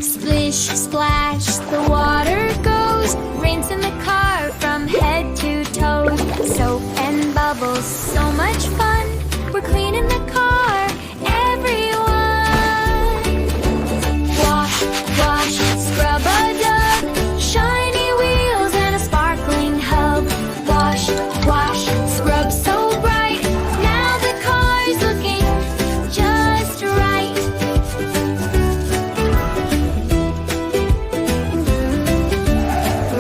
Splish, splash, the water goes, rinse in the car from head to toe. Soap and bubbles, so much fun. We're cleaning the car, everyone. Wash, wash, scrub-a-dub, shiny wheels and a sparkling hub. Wash, wash, scrub so bright. Now the car's looking just right.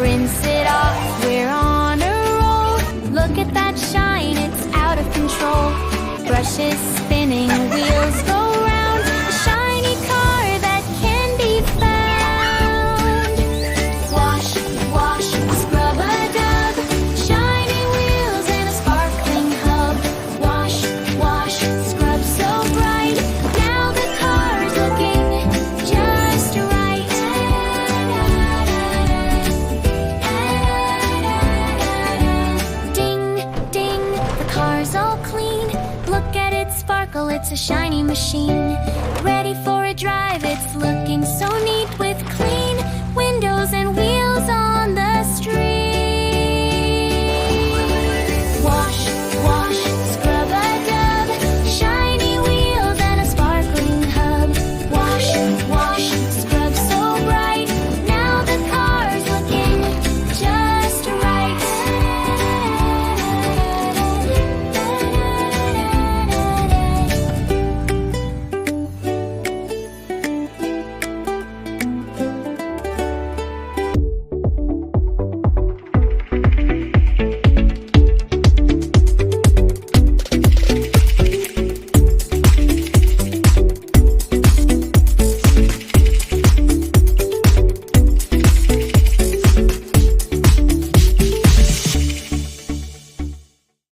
Rinse it off, we're on a roll. Look at that shine, it's out of control. Brushes spinning, wheels go round. A shiny car that can be found. Wash, wash, scrub-a-dub, shiny wheels and a sparkling hub. Wash, wash, scrub so bright. Now the car's looking just right. Ding, ding, the car's all clean. Look at it sparkle, it's a shiny machine. Ready for a drive, it's looking so neat with clean windows and wheels on the street.